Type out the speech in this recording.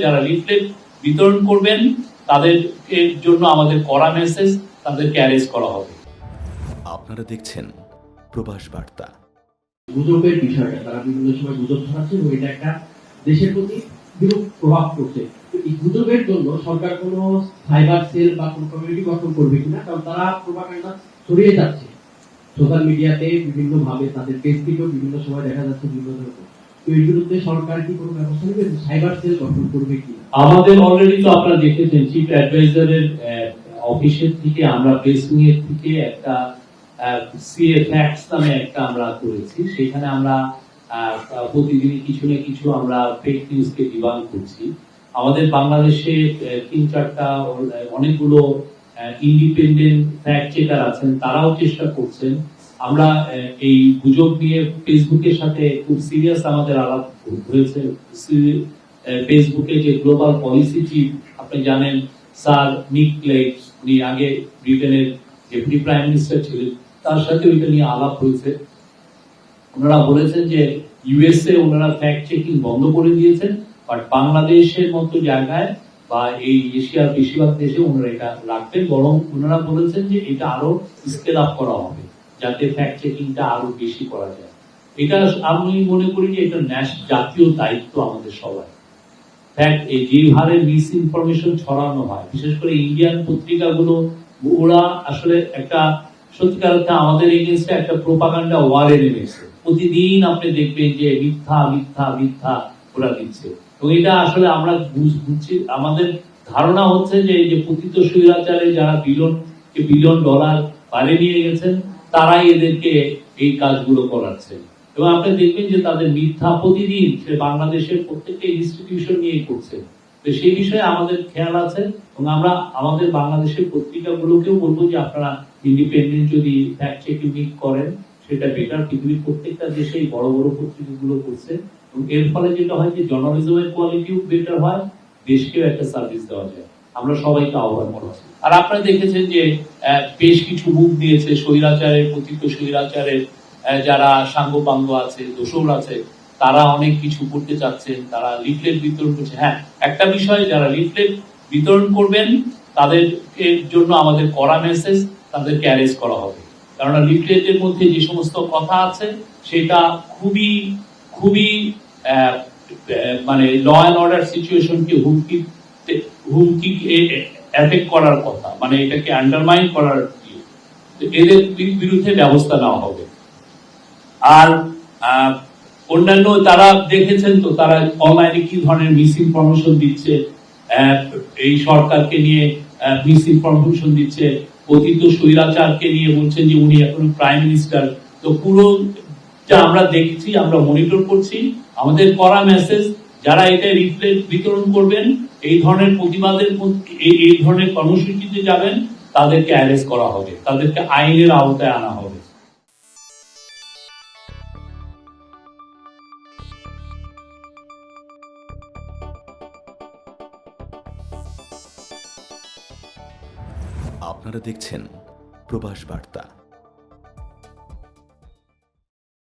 যারা লিফলেট বিতরণ করবেন তাদের জন্য আমাদের কড়া মেসেজ, তাদেরকে অ্যারেস্ট করা হবে। আপনারা দেখছেন প্রবাস বার্তা। গুজবের বিষয়টা তারা বিভিন্ন সময় গুজব ছড়াচ্ছে এবং এটা একটা দেশের প্রতি বিরূপ প্রভাব পড়ছে। এই গুজবের জন্য সরকার কোনো সাইবার সেল বা কোনো কমিউনিটি গঠন করবে কিনা, কারণ তারা প্রোপাগান্ডা ছড়িয়ে যাচ্ছে সোশ্যাল মিডিয়াতে বিভিন্ন ভাবে, তাদের পেজ থেকেও বিভিন্ন সময় দেখা যাচ্ছে বিভিন্ন ধরনের। তো এর বিরুদ্ধে সরকার কি কোনো ব্যবস্থা নেবে, সাইবার সেল গঠন করবে কিনা? আমাদের অলরেডি তো আপনারা দেখেছেন চিফ অ্যাডভাইজারের অফিসের থেকে আমরা প্রেসিং এর থেকে একটা সিএ ফ্যাক্টস নামে একটা আমরা করেছি। সেখানে আমরা প্রতিদিনই কিছু না কিছু আমরা ফেক নিউজকে ডিবাঙ্ক করছি। আমাদের বাংলাদেশে 3-4টা অনেকগুলো ইন্ডিপেন্ডেন্ট ফ্যাক্ট চেকার আছেন, তারাও চেষ্টা করছেন। আমরা এই গুজব নিয়ে ফেসবুকের সাথে খুব সিরিয়াস আমাদের আলাপ হয়েছে। ফেসবুকে যে গ্লোবাল পলিসি চিফ আপনি জানেন স্যার নিক ক্লেগ, উনি আগে ব্রিটেনের ডেপুটি প্রাইম মিনিস্টার ছিলেন, তার সাথে ওইটা নিয়ে আলাপ হয়েছে। ওনারা বলেছেন যে ইউএসএ ওনারা ফ্যাক্ট চেকিং বন্ধ করে দিয়েছেন, বাট বাংলাদেশের মতো জায়গায় বা এই এশিয়ার বেশিরভাগ দেশে ওনারা এটা রাখবেন, বরং ওনারা বলেছেন যে এটা আরো স্কেল আপ করা হবে যাতে ফ্যাক্ট চেকিংটা আরো বেশি করা যায়। এটা আমি মনে করি যে এটা জাতীয় দায়িত্ব আমাদের সবাই। ফ্যাক্ট যে হারে মিস ইনফরমেশন ছড়ানো হয়, বিশেষ করে ইন্ডিয়ান পত্রিকাগুলো, ওরা আসলে একটা সত্যিকার অর্থে আমাদের এগেইনস্টে একটা প্রোপাগান্ডা ওয়ারে নেমেছে। প্রতিদিন আপনি দেখবেন যে মিথ্যা মিথ্যা মিথ্যা ওরা দিচ্ছে, এবং এটা আসলে আমরা বুঝছি, আমাদের ধারণা হচ্ছে যে এই যে পতিত স্বৈরাচারে যারা বিলিয়ন ডলার বাইরে নিয়ে গেছেন তারাই এদেরকে এই কাজগুলো করাচ্ছেন। এবং আপনি দেখবেন যে তাদের মিথ্যা প্রতিদিন সে বাংলাদেশের প্রত্যেকটা ইনস্টিটিউশন নিয়ে করছে। তো সেই বিষয়ে আমাদের খেয়াল আছে, এবং আমরা আমাদের বাংলাদেশের পত্রিকাগুলোকেও বলবো যে আপনারা ইন্ডিপেন্ডেন্ট যদি ফ্যাক্ট চেকিং করেন সেটা বেটার। পৃথিবীর প্রত্যেকটা দেশেই বড় বড় পত্রিকাগুলো করছে, এবং এর ফলে যেটা হয় যে জার্নালিজমের কোয়ালিটিও বেটার হয়, দেশকেও একটা সার্ভিস দেওয়া যায়। আমরা সবাইকে আহ্বান করছি। আর আপনারা দেখেছেন যে বেশ কিছু মুখ দিয়েছে স্বৈরাচারের, পতিত স্বৈরাচারের যারা সাঙ্গপাঙ্গ আছে, দোসর আছে, তারা অনেক কিছু করতে চাচ্ছেন, তারা লিফলেট বিতরণ করছে। হ্যাঁ, একটা বিষয়, যারা লিফলেট বিতরণ করবেন তাদের জন্য আমাদের কড়া মেসেজ, তাদেরকে অ্যারেস্ট করা হবে। কারণ লিফলেটের মধ্যে যে সমস্ত কথা আছে সেটা খুবই খুবই মানে ল অ্যান্ড অর্ডার সিচুয়েশনকে হুমকি এফেক্ট করার কথা, মানে এটাকে আন্ডারমাইন করার, এদের বিরুদ্ধে ব্যবস্থা নেওয়া হবে। আর অন্যান্য তারা দেখেছেন তো তারা অনলাইনে কি ধরনের মিস ইনফরমেশন দিচ্ছে, এই সরকারকে নিয়ে মিস ইনফরমেশন দিচ্ছে, পতিত স্বৈরাচারকে নিয়ে বলছেন যে উনি এখন প্রাইম মিনিস্টার। তো পুরো যা আমরা দেখছি, আমরা মনিটর করছি। আমাদের করা মেসেজ, যারা এটা রিফ্লেক্ট বিতরণ করবেন, এই ধরনের প্রতিবাদের এই ধরনের কর্মসূচিতে যাবেন, তাদেরকে অ্যারেস্ট করা হবে, তাদেরকে আইনের আওতায় আনা হবে। আপনারা দেখছেন প্রবাস বার্তা।